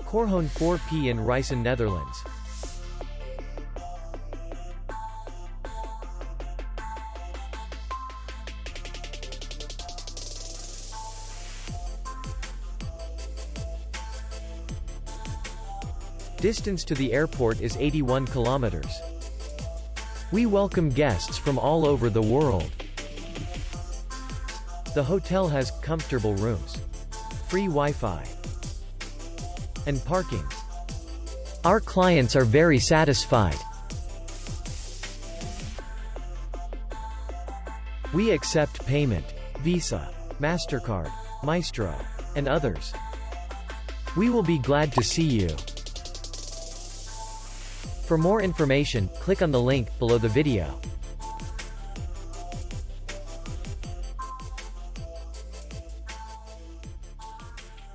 Korhoen 4P in Rijssen, Netherlands. Distance to the airport is 81 kilometers. We welcome guests from all over the world. The hotel has comfortable rooms, free Wi-Fi, and parking. Our clients are very satisfied. We accept payment, Visa, MasterCard, Maestro, and others. We will be glad to see you. For more information, click on the link below the video.